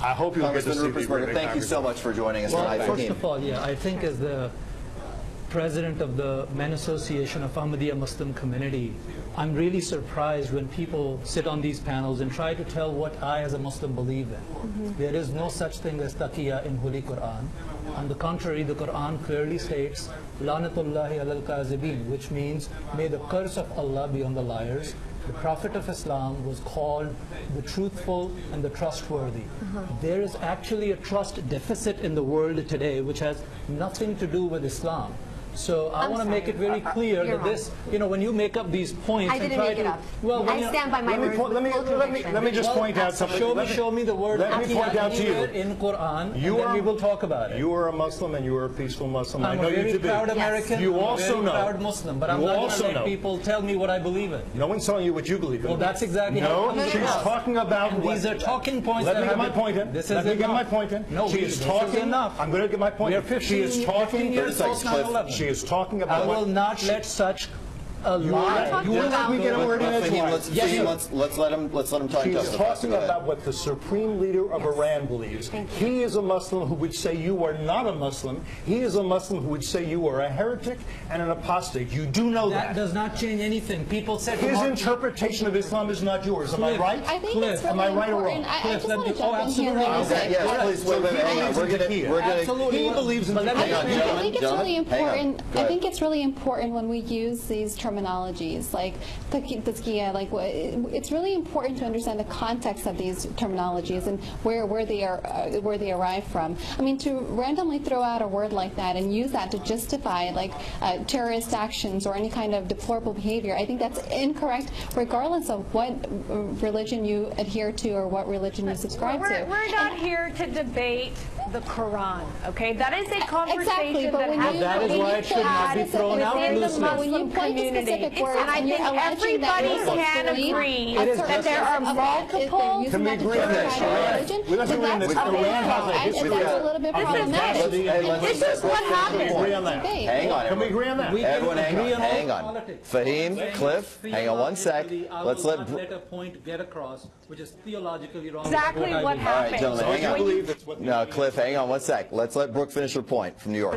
I hope you'll get to see the Thank you so much for joining us tonight. First of all, I think as the president of the Men Association of Ahmadiyya Muslim Community, I'm really surprised when people sit on these panels and try to tell what I as a Muslim believe in. There is no such thing as taqiyya in Holy Quran. On the contrary, the Quran clearly states, Lanatullahi alal kazibin, which means, may the curse of Allah be on the liars. The Prophet of Islam was called the truthful and the trustworthy. There is actually a trust deficit in the world today which has nothing to do with Islam. So I want to make it very clear that this, when you make up these points I didn't make it up. Well, I stand by my word. Let me just point out something. Show me the word let me point out to you in Quran, and then we will talk about it. You are a Muslim and you are a peaceful Muslim. I'm I know a very you to be. proud American. You I'm also a very know. proud Muslim, but I'm not going to let people tell me what I believe in. No one's telling you what you believe in. Well, that's exactly how it she's talking about. These are talking points. Let me get my point in. Let me get my point in. No, she is talking enough. I'm going to get my point in. She is talking. She is talking about. I will not let such a lie. Let's let him talk. She's talking about what the Supreme Leader of Iran believes. He is a Muslim who would say you are not a Muslim. He is a Muslim who would say you are a heretic and an apostate. You do know that. That does not change anything. People said his interpretation of Islam is not yours. Am I right? I think it's really Am I right or wrong? I just want to jump in here. Yes, please. Hang on. We're going to. He believes in. I think it's really important. I think it's really important when we use these terminologies like tazkiyah, it's really important to understand the context of these terminologies and where they arrive from. I mean, to randomly throw out a word like that and use that to justify terrorist actions or any kind of deplorable behavior, I think that's incorrect, regardless of what religion you adhere to or what religion you subscribe to. We're not here to debate the Quran, okay? That is a conversation that is why it should not be thrown out within the loosely. Muslim community. And I think everybody can agree that there are multiple. Can we agree on this? Let's agree on this. Iran has a history. That's a little bit problematic. This is what happens. Hang on. Can we agree on that? Everyone, hang on. Fahim, Cliff, hang on one sec. Let's let a point get across, which is theologically wrong. Exactly what happened. All right, gentlemen, hang on. No, Cliff, hang on one sec. Let's let Brooke finish her point from New York.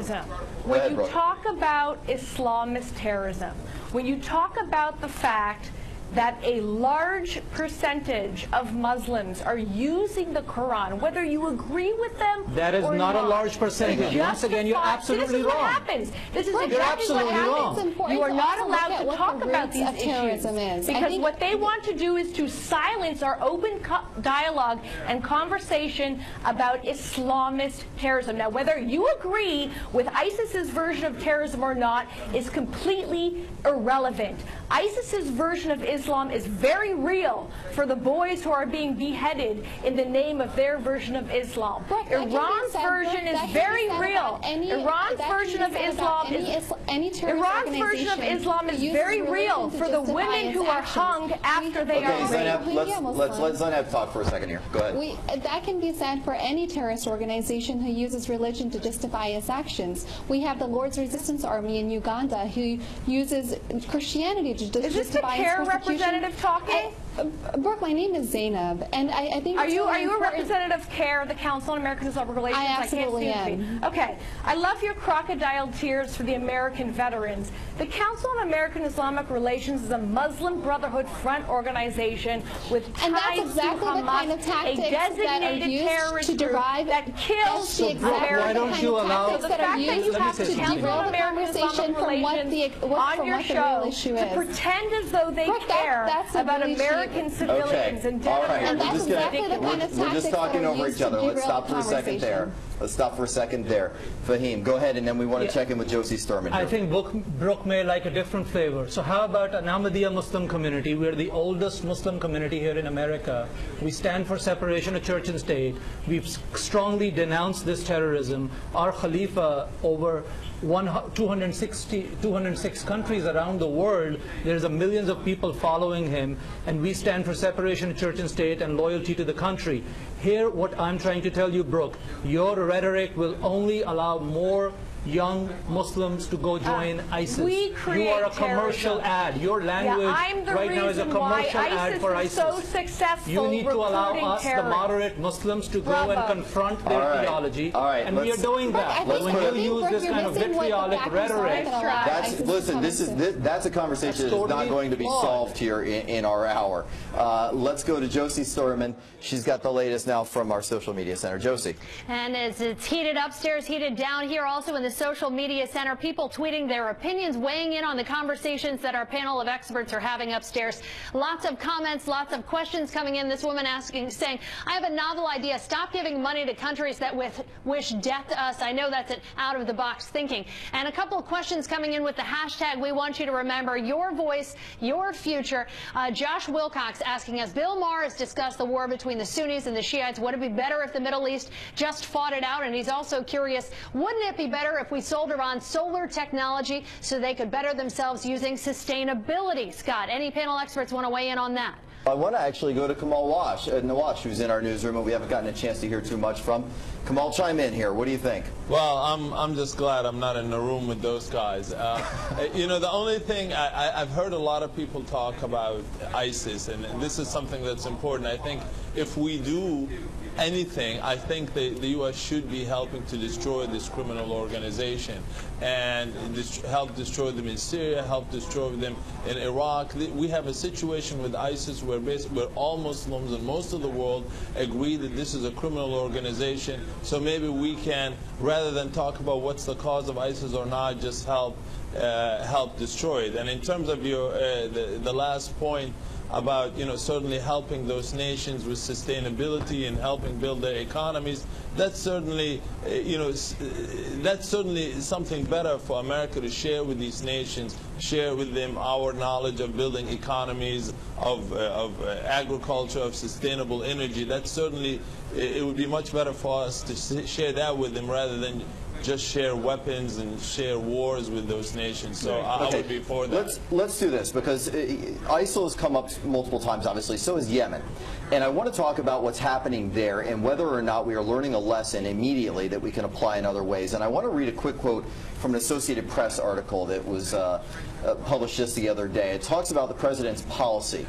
When you talk about Islamist terrorism, when you talk about the fact that a large percentage of Muslims are using the Quran, whether you agree with them that is or not a large percentage. Once again, you're absolutely wrong. This is what happens. This is exactly what happens. You are not allowed to talk about these issues because what they want to do is to silence our open dialogue and conversation about Islamist terrorism. Now, whether you agree with ISIS's version of terrorism or not is completely irrelevant. ISIS's version of Islam is very real for the boys who are being beheaded in the name of their version of Islam. Iran's version is very real. Iran's version of Islam is very real for the women who are hung after they are raped. Let's let Zainab talk for a second here. Go ahead. That can be said for any terrorist organization who uses religion to justify its actions. We have the Lord's Resistance Army in Uganda who uses Christianity to justify its persecution. Is this the CARE representative talking? Brooke, my name is Zainab, and I think are you a representative of CARE, the Council on American Islamic Relations? I absolutely am. Okay, I love your crocodile tears for the American veterans. The Council on American Islamic Relations is a Muslim Brotherhood front organization with ties to Hamas, a designated terrorist group that kills Americans. Why don't you allow the fact that you have the Council on American Islamic Relations on your show to pretend as though they care about American civilians and we're just talking over each other. Let's stop for a second there. Let's stop for a second there. Fahim, go ahead, and then we want to check in with Josie Sturman here. I think Brooke may like a different flavor. So how about an Ahmadiyya Muslim community? We're the oldest Muslim community here in America. We stand for separation of church and state. We've strongly denounced this terrorism. Our Khalifa over 206 countries around the world, there's millions of people following him, and we stand for separation of church and state and loyalty to the country. Here, what I'm trying to tell you, Brooke, your rhetoric will only allow more young Muslims to go join ISIS. We create you are a commercial ad. Your language right now is a commercial ad for ISIS. So successful. You need to allow us, the moderate Muslims, to go and confront their theology. And we are doing that. When you use this kind of vitriolic rhetoric. Listen, that's a conversation that is not going to be solved here in our hour. Let's go to Josie Sturman. She's got the latest now from our social media center. Josie. And as it's heated upstairs, heated down here, also in the social media center, people tweeting their opinions, weighing in on the conversations that our panel of experts are having upstairs. Lots of comments, lots of questions coming in. This woman saying, I have a novel idea. Stop giving money to countries that wish death to us. I know that's an out-of-the-box thinking. And a couple of questions coming in with the hashtag, we want you to remember your voice, your future. Josh Wilcox asking us, Bill Maher has discussed the war between the Sunnis and the Shiites. Would it be better if the Middle East just fought it out? And he's also curious, wouldn't it be better if we sold Iran solar technology so they could better themselves using sustainability? Scott, any panel experts want to weigh in on that? I want to actually go to Kamal Nawash, who's in our newsroom, and we haven't gotten a chance to hear too much from. Kamal, chime in here. What do you think? Well, I'm just glad I'm not in the room with those guys. You know, the only thing, I've heard a lot of people talk about ISIS, and this is something that's important. I think if we do anything, I think the U.S. should be helping to destroy this criminal organization and help destroy them in Syria, help destroy them in Iraq. We have a situation with ISIS where all Muslims and most of the world agree that this is a criminal organization. So maybe we can, rather than talk about what's the cause of ISIS or not, just help destroy it. And in terms of your the last point about, you know, certainly helping those nations with sustainability and helping build their economies, that's certainly, you know, that's certainly something better for America to share with these nations, share with them our knowledge of building economies, of agriculture, of sustainable energy. That's certainly, it would be much better for us to share that with them rather than just share weapons and share wars with those nations. So I would be for that. Let's do this, because ISIL has come up multiple times, obviously. So is Yemen. And I want to talk about what's happening there and whether or not we are learning a lesson immediately that we can apply in other ways. And I want to read a quick quote from an Associated Press article that was published just the other day. It talks about the president's policy.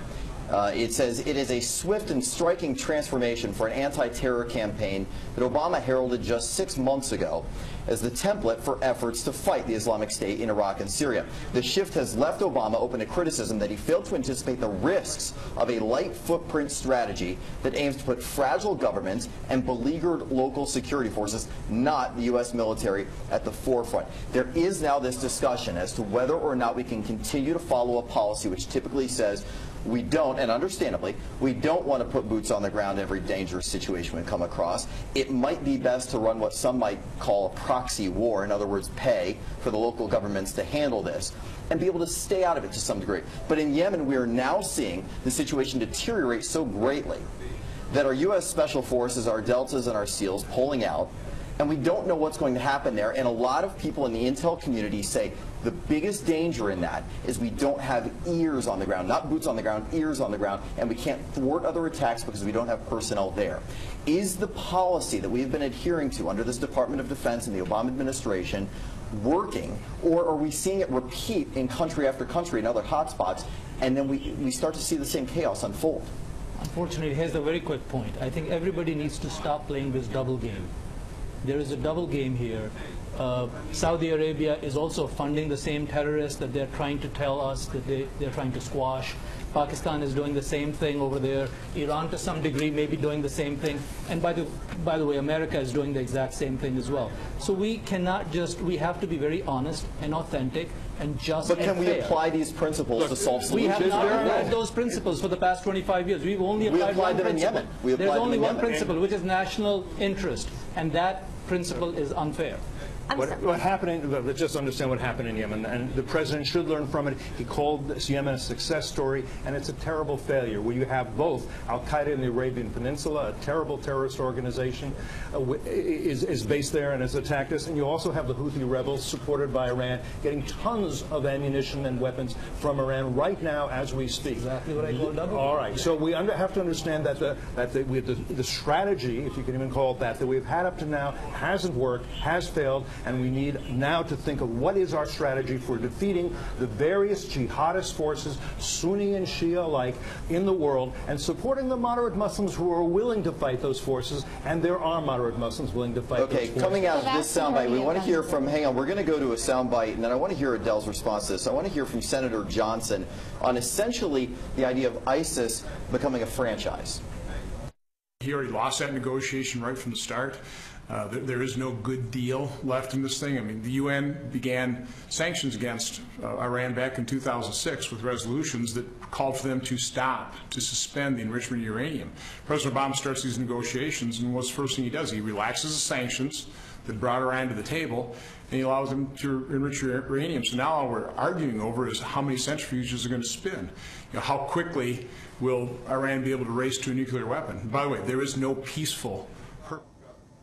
It says, it is a swift and striking transformation for an anti-terror campaign that Obama heralded just 6 months ago as the template for efforts to fight the Islamic State in Iraq and Syria. The shift has left Obama open to criticism that he failed to anticipate the risks of a light footprint strategy that aims to put fragile governments and beleaguered local security forces, not the U.S. military, at the forefront. There is now this discussion as to whether or not we can continue to follow a policy which typically says we don't, and understandably, we don't want to put boots on the ground in every dangerous situation we come across. It might be best to run what some might call a proxy war, in other words, pay for the local governments to handle this and be able to stay out of it to some degree. But in Yemen, we are now seeing the situation deteriorate so greatly that our U.S. Special Forces, our Deltas and our SEALs pulling out, and we don't know what's going to happen there. And a lot of people in the intel community say the biggest danger in that is we don't have ears on the ground, not boots on the ground, ears on the ground, and we can't thwart other attacks because we don't have personnel there. Is the policy that we've been adhering to under this Department of Defense and the Obama administration working, or are we seeing it repeat in country after country in other hotspots, and then we start to see the same chaos unfold? Unfortunately, here's a very quick point. I think everybody needs to stop playing this double game. There is a double game here. Saudi Arabia is also funding the same terrorists that they're trying to tell us that they're trying to squash. Pakistan is doing the same thing over there. Iran, to some degree, may be doing the same thing. And by the way, America is doing the exact same thing as well. So we cannot just, we have to be very honest and authentic and just But can we apply these principles to solve solutions? We have not applied those principles for the past 25 years. We've only applied them in Yemen. There's only one principle, which is national interest. And that principle is unfair. What happened, let's just understand what happened in Yemen, and the president should learn from it. He called this Yemen a success story, and it's a terrible failure where you have both Al-Qaeda in the Arabian Peninsula, a terrible terrorist organization, is based there and has attacked us, and you also have the Houthi rebels supported by Iran getting tons of ammunition and weapons from Iran right now as we speak. Exactly what I call double. All right, so we have to understand that the strategy, if you can even call it that we've had up to now hasn't worked, has failed, and we need now to think of what is our strategy for defeating the various jihadist forces, Sunni and Shia alike, in the world, and supporting the moderate Muslims who are willing to fight those forces, and there are moderate Muslims willing to fight those forces. Okay, coming out of this soundbite, we want to hear from, hang on, we're going to go to a soundbite, and then I want to hear Adele's response to this. I want to hear from Senator Johnson on essentially the idea of ISIS becoming a franchise. He already lost that negotiation right from the start. There is no good deal left in this thing. I mean, the UN began sanctions against Iran back in 2006 with resolutions that called for them to stop, to suspend the enrichment of uranium. President Obama starts these negotiations, and what's the first thing he does? He relaxes the sanctions that brought Iran to the table, and he allows them to enrich uranium. So now all we're arguing over is how many centrifuges are going to spin. You know, how quickly will Iran be able to race to a nuclear weapon? By the way, there is no peaceful purpose.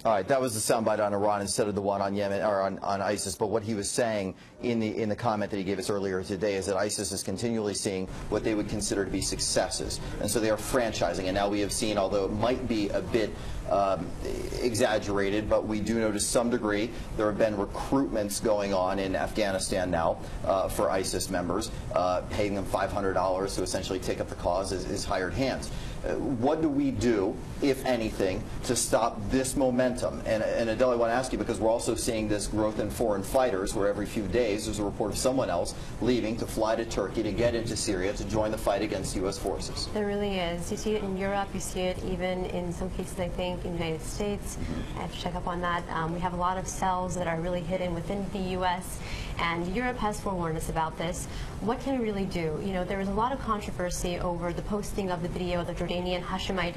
All right, that was the soundbite on Iran instead of the one on Yemen or on ISIS. But what he was saying in the comment that he gave us earlier today is that ISIS is continually seeing what they would consider to be successes, and so they are franchising. And now we have seen, although it might be a bit exaggerated, but we do know to some degree there have been recruitments going on in Afghanistan now for ISIS members, paying them $500 to essentially take up the cause as hired hands. What do we do, if anything, to stop this momentum? And Adele, I want to ask you, because we're also seeing this growth in foreign fighters, where every few days there's a report of someone else leaving to fly to Turkey to get into Syria to join the fight against U.S. forces. There really is. You see it in Europe, you see it even in some cases, I think, in the United States. I have to check up on that. We have a lot of cells that are really hidden within the U.S., and Europe has forewarned us about this. What can we really do? You know, there was a lot of controversy over the posting of the video of the Jordanian Hashemite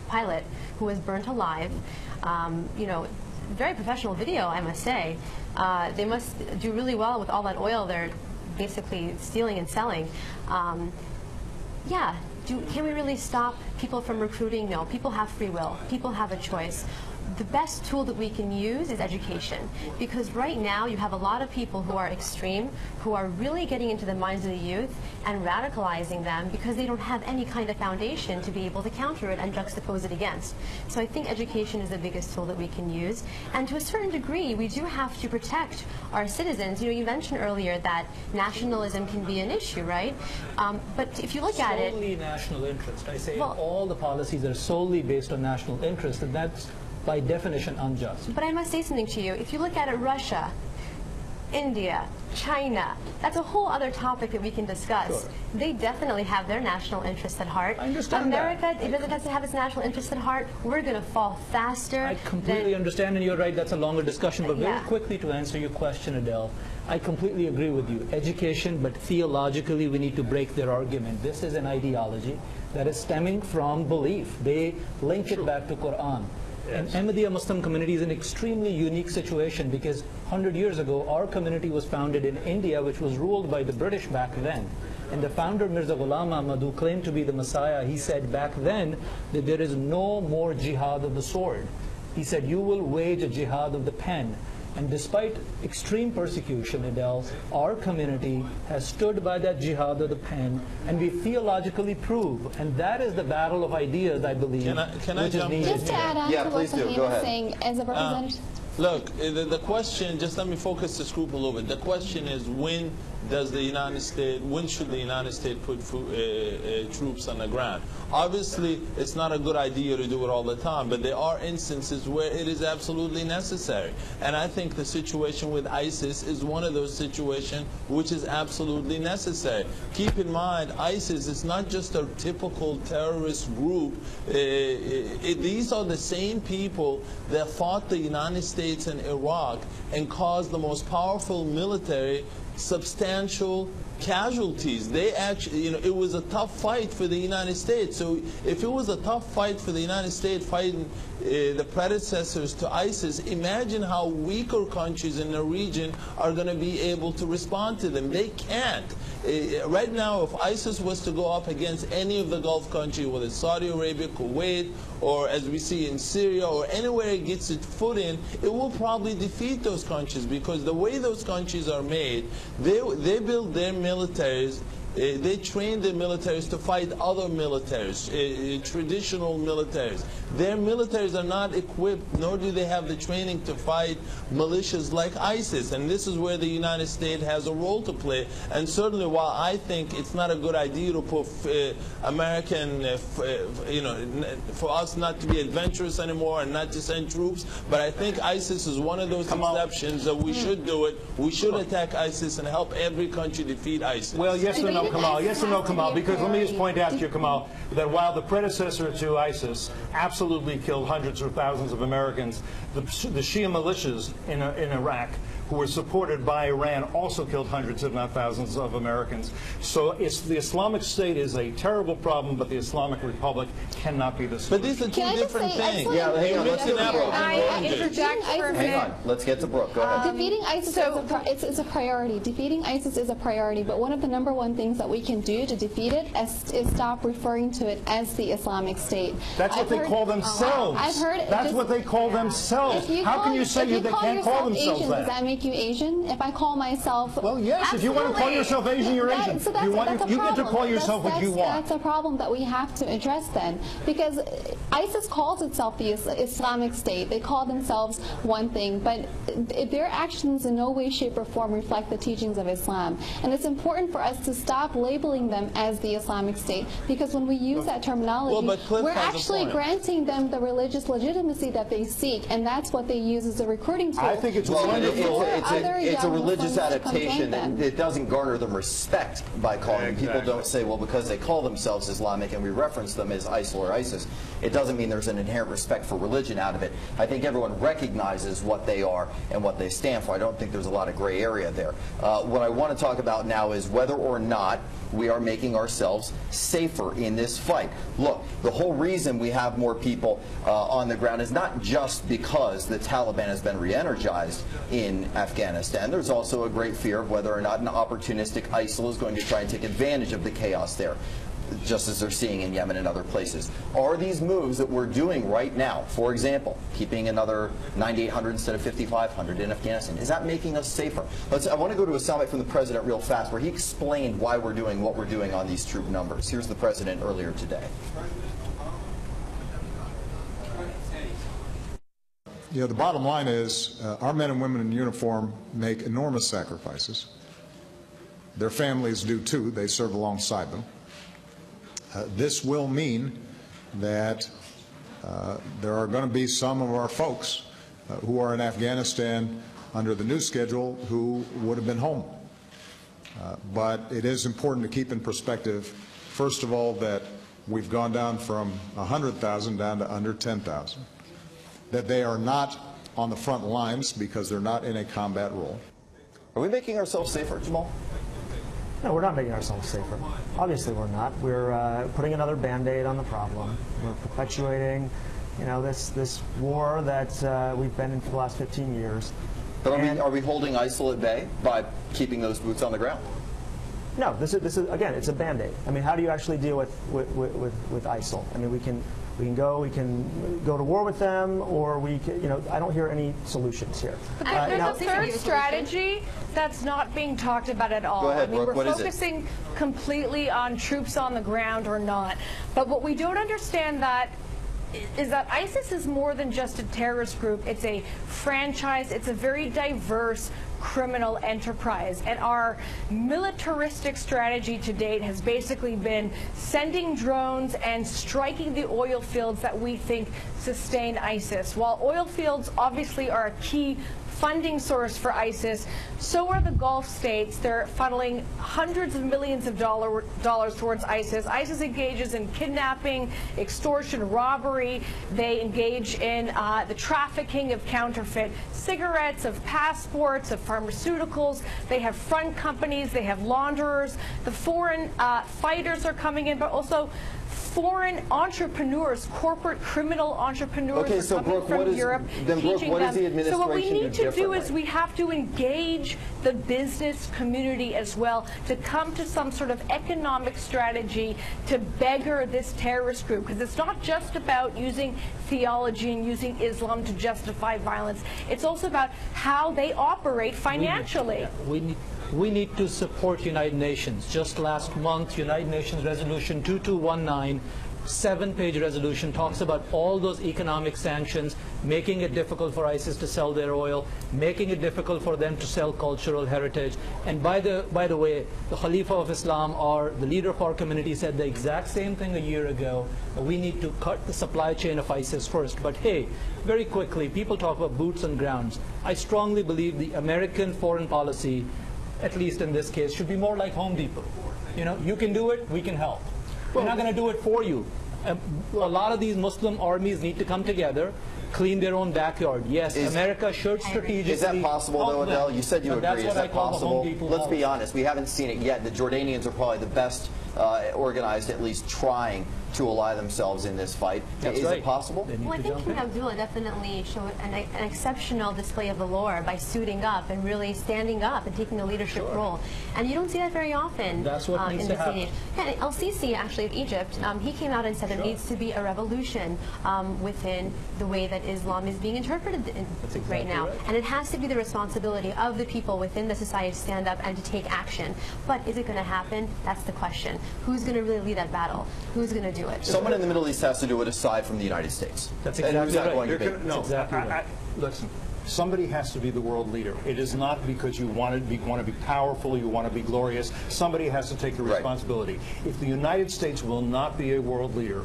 pilot who was burnt alive. You know, very professional video, I must say. They must do really well with all that oil they're basically stealing and selling. Yeah, can we really stop people from recruiting? No, people have free will. People have a choice. The best tool that we can use is education, because right now you have a lot of people who are extreme, who are really getting into the minds of the youth and radicalizing them because they don't have any kind of foundation to be able to counter it and juxtapose it against. So I think education is the biggest tool that we can use, and to a certain degree we do have to protect our citizens. You know, you mentioned earlier that nationalism can be an issue, right? But if you look at it... Solely national interest. I say all the policies are solely based on national interest, and that's by definition unjust. But I must say something to you. If you look at it, Russia, India, China, that's a whole other topic that we can discuss. Sure. They definitely have their national interests at heart. I understand America, that. if it doesn't have its national interests at heart, we're going to fall faster. I completely understand, and you're right, that's a longer discussion. But very Yeah. quickly to answer your question, Adele, I completely agree with you. Education, but theologically we need to break their argument. This is an ideology that is stemming from belief. They link it back to Quran. And Ahmadiyya Muslim community is an extremely unique situation because 100 years ago our community was founded in India, which was ruled by the British back then. And the founder, Mirza Ghulam Ahmad, who claimed to be the Messiah, he said back then that there is no more jihad of the sword. He said you will wage a jihad of the pen. And despite extreme persecution, Adele, our community has stood by that jihad of the pen, and we theologically prove, and that is the battle of ideas, I believe, can I which is jump needed. Just to add on to what Fahim was saying, as a representative. Look, the question, just let me focus this group a little bit. The question is, when should the United States put troops on the ground? Obviously, it's not a good idea to do it all the time, but there are instances where it is absolutely necessary. And I think the situation with ISIS is one of those situations which is absolutely necessary. Keep in mind, ISIS is not just a typical terrorist group. These are the same people that fought the United States and Iraq and caused the most powerful military substantial casualties. They actually, you know, it was a tough fight for the United States. So if it was a tough fight for the United States fighting the predecessors to ISIS, imagine how weaker countries in the region are going to be able to respond to them. They can't. Right now, if ISIS was to go up against any of the Gulf countries, whether it's Saudi Arabia, Kuwait, or as we see in Syria, or anywhere it gets its foot in, it will probably defeat those countries, because the way those countries are made, they build their militaries They train their militaries to fight other militaries, traditional militaries. Their militaries are not equipped, nor do they have the training to fight militias like ISIS. And this is where the United States has a role to play. And certainly, while I think it's not a good idea to put American, for us not to be adventurous anymore and not to send troops, but I think ISIS is one of those exceptions that we should do it. We should attack ISIS and help every country defeat ISIS. Well, yes or no, Kamal? Yes or no, Kamal? Because let me just point out to you, Kamal, that while the predecessor to ISIS absolutely killed hundreds or thousands of Americans, the Shia militias in Iraq, who were supported by Iran, also killed hundreds, if not thousands, of Americans. So the Islamic State is a terrible problem, but the Islamic Republic cannot be the solution. But these are two different things. Yeah, hang on, let's get to Brooke. Hang on, let's get to Brooke. Go ahead. Defeating ISIS is a priority. Defeating ISIS is a priority, but one of the #1 things that we can do to defeat it is stop referring to it as the Islamic State. That's what they call themselves. I've heard That's what they call themselves. How can you say they can't call themselves Asian, that? Does that make you Asian? If I call myself... Well, yes, if you want to call yourself Asian, you're Asian. So you get to call yourself what you want. That's a problem that we have to address then. Because ISIS calls itself the Islamic State. They call themselves one thing, but their actions in no way, shape, or form reflect the teachings of Islam. And it's important for us to stop labeling them as the Islamic State, because when we use that terminology, we're actually granting them the religious legitimacy that they seek, and that's what they use as a recruiting tool. I think it's wonderful. It's a religious adaptation, and it doesn't garner them respect by calling them. People don't say, well, because they call themselves Islamic and we reference them as ISIL or ISIS, it doesn't mean there's an inherent respect for religion out of it. I think everyone recognizes what they are and what they stand for. I don't think there's a lot of gray area there. What I want to talk about now is whether or not we are making ourselves safer in this fight. Look, the whole reason we have more people on the ground is not just because the Taliban has been re-energized in Afghanistan. There's also a great fear of whether or not an opportunistic ISIL is going to try and take advantage of the chaos there, just as they're seeing in Yemen and other places. Are these moves that we're doing right now, for example, keeping another 9,800 instead of 5,500 in Afghanistan, is that making us safer? I want to go to a soundbite from the President real fast where he explained why we're doing what we're doing on these troop numbers. Here's the President earlier today. You know, the bottom line is our men and women in uniform make enormous sacrifices. Their families do too. They serve alongside them. This will mean that there are going to be some of our folks who are in Afghanistan under the new schedule who would have been home. But it is important to keep in perspective, first of all, that we've gone down from 100,000 down to under 10,000, that they are not on the front lines because they're not in a combat role. Are we making ourselves safer, Jamal? No, we're not making ourselves safer. Obviously we're not. We're putting another Band-Aid on the problem. We're perpetuating, you know, this war that we've been in for the last 15 years. But are we holding ISIL at bay by keeping those boots on the ground? No, this is again, it's a Band-Aid. I mean, how do you actually deal with ISIL? I mean, we can go to war with them, or we can, you know, I don't hear any solutions here. There's a third strategy that's not being talked about at all. Go ahead, Brooke. We're focusing completely on troops on the ground or not. But what we don't understand is that ISIS is more than just a terrorist group. It's a franchise. It's a very diverse criminal enterprise, and our militaristic strategy to date has basically been sending drones and striking the oil fields that we think sustain ISIS. While oil fields obviously are a key funding source for ISIS, so are the Gulf states. They're funneling hundreds of millions of dollars towards ISIS. ISIS engages in kidnapping, extortion, robbery. They engage in the trafficking of counterfeit cigarettes, of passports, of pharmaceuticals. They have front companies. They have launderers. The foreign fighters are coming in, but also foreign entrepreneurs, corporate criminal entrepreneurs are coming from Europe, teaching them. So what we need to do is we have to engage the business community as well to come to some sort of economic strategy to beggar this terrorist group, because it's not just about using theology and using Islam to justify violence. It's also about how they operate financially. we need to support United Nations. Just last month, United Nations Resolution 2219, 7-page resolution, talks about all those economic sanctions, making it difficult for ISIS to sell their oil, making it difficult for them to sell cultural heritage. And by the way, the Khalifa of Islam, or the leader of our community, said the exact same thing a year ago. We need to cut the supply chain of ISIS first. But hey, very quickly, people talk about boots on grounds. I strongly believe the American foreign policy, at least in this case, should be more like Home Depot. You know, you can do it, we can help. We're not going to do it for you. A lot of these Muslim armies need to come together, clean their own backyard. Yes, America should strategically. Is that possible, though, Adele? You said you agree. Is that possible? Let's be honest. We haven't seen it yet. The Jordanians are probably the best organized, at least trying to ally themselves in this fight. Is it possible? Well, I think King Abdullah definitely showed an exceptional display of valor by suiting up and really standing up and taking a leadership role. And you don't see that very often. That's what needs to happen. Yeah, Al-Sisi, actually, of Egypt, he came out and said there needs to be a revolution within the way that Islam is being interpreted right now. Right. And it has to be the responsibility of the people within the society to stand up and to take action. But is it going to happen? That's the question. Who's going to really lead that battle? Who's going to do it? Someone in the Middle East has to do it aside from the United States. That's exactly right. No, exactly right. Listen, somebody has to be the world leader. It is not because you want to be powerful, you want to be glorious. Somebody has to take the responsibility. Right. If the United States will not be a world leader,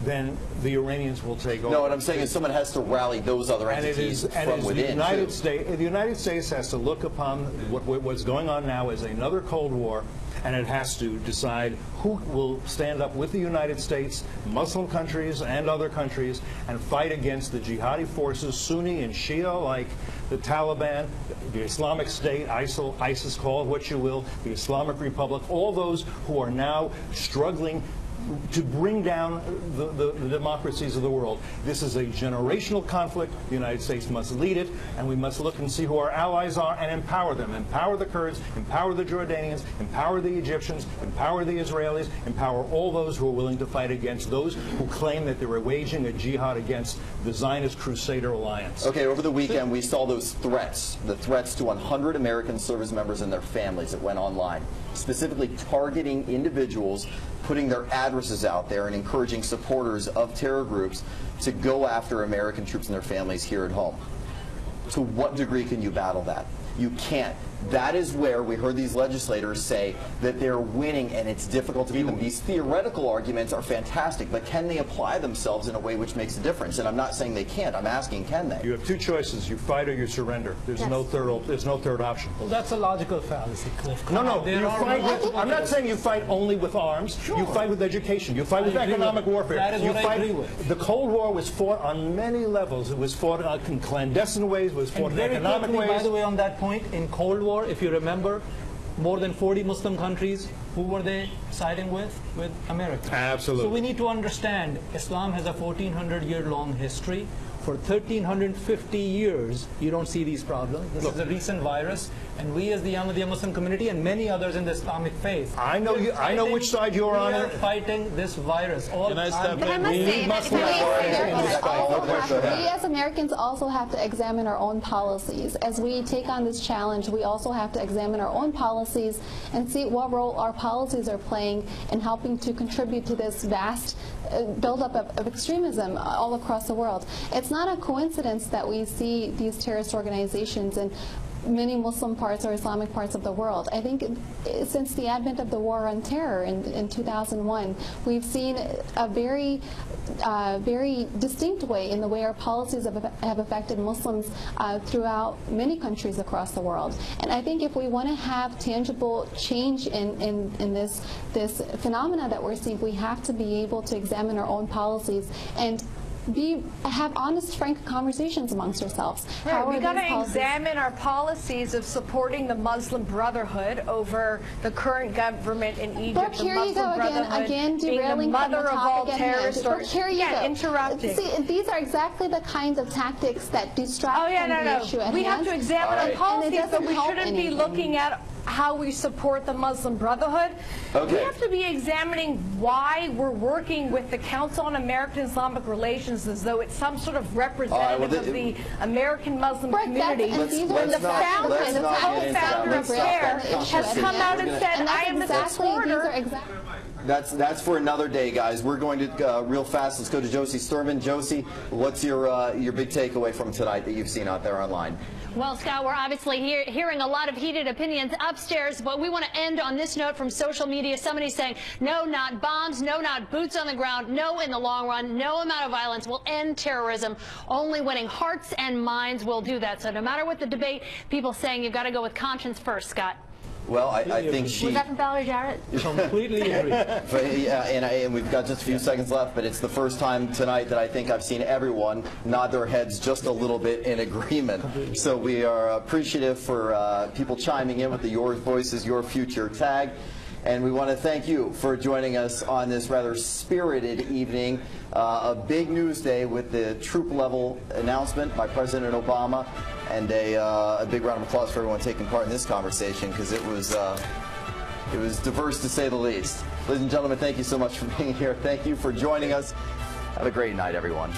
then the Iranians will take over. No, what I'm saying is someone has to rally those other entities from within. The United States has to look upon what's going on now as another Cold War, and it has to decide who will stand up with the United States, Muslim countries, and other countries, and fight against the jihadi forces, Sunni and Shia, like the Taliban, the Islamic State, ISIL, ISIS, call it what you will, the Islamic Republic, all those who are now struggling to bring down the democracies of the world. This is a generational conflict. The United States must lead it, and we must look and see who our allies are and empower them. Empower the Kurds, empower the Jordanians, empower the Egyptians, empower the Israelis, empower all those who are willing to fight against those who claim that they're waging a jihad against the Zionist Crusader Alliance. Okay, over the weekend we saw those threats, the threats to 100 American service members and their families that went online, specifically targeting individuals, putting their addresses out there and encouraging supporters of terror groups to go after American troops and their families here at home. To what degree can you battle that? You can't. That is where we heard these legislators say that they're winning and it's difficult to beat them. These theoretical arguments are fantastic, but can they apply themselves in a way which makes a difference? And I'm not saying they can't. I'm asking, can they? You have two choices. You fight or you surrender. There's no third option. Well, that's a logical fallacy, Cliff. No. I'm not saying you fight only with arms. Sure. You fight with education. You fight with economic warfare. That is what I agree with. The Cold War was fought on many levels. It was fought in clandestine ways. It was fought in economic ways. By the way, on that point, in Cold War, if you remember, more than 40 Muslim countries, who were they siding with? With America. Absolutely. So we need to understand Islam has a 1,400-year-long history. For 1,350 years, you don't see these problems. This is a recent virus, and we as the Ahmadiyya Muslim community and many others in the Islamic faith, I know which side you're on. We are fighting this virus. Can I step in? We as Americans also have to examine our own policies. As we take on this challenge, we also have to examine our own policies and see what role our policies are playing in helping to contribute to this vast buildup of extremism all across the world. It's not a coincidence that we see these terrorist organizations in many Muslim parts or Islamic parts of the world. I think since the advent of the war on terror in 2001, we've seen a very distinct way in the way our policies have affected Muslims throughout many countries across the world. And I think if we want to have tangible change in this phenomena that we're seeing, we have to be able to examine our own policies and have honest, frank conversations amongst ourselves. Right, we got to examine our policies of supporting the Muslim Brotherhood over the current government in Egypt. Look, here you go again derailing the mother of all terrorists. Look, here you go. Interrupting. See, these are exactly the kinds of tactics that distract from the issue at hand. We have to examine our policies, but we shouldn't be looking at how we support the Muslim Brotherhood. Okay. We have to be examining why we're working with the Council on American Islamic Relations as though it's some sort of representative of the American Muslim community. When the co-founder of CARE has come out and said, I am a supporter. That's for another day, guys. We're going to, real fast, let's go to Josie Sturman. Josie, what's your big takeaway from tonight that you've seen out there online? Well, Scott, we're obviously hearing a lot of heated opinions upstairs, but we want to end on this note from social media. Somebody saying, no, not bombs, no, not boots on the ground, no, in the long run, no amount of violence will end terrorism. Only winning hearts and minds will do that. So no matter what the debate, people saying you've got to go with conscience first, Scott. Well, I think she... Was that from Valerie Jarrett? Completely agree. And we've got just a few seconds left, but it's the first time tonight that I think I've seen everyone nod their heads just a little bit in agreement. So we are appreciative for people chiming in with the Your Voices, Your Future tag. And we want to thank you for joining us on this rather spirited evening. A big news day with the troop-level announcement by President Obama, and a big round of applause for everyone taking part in this conversation, because it was diverse to say the least. Ladies and gentlemen, thank you so much for being here. Thank you for joining us. Have a great night, everyone.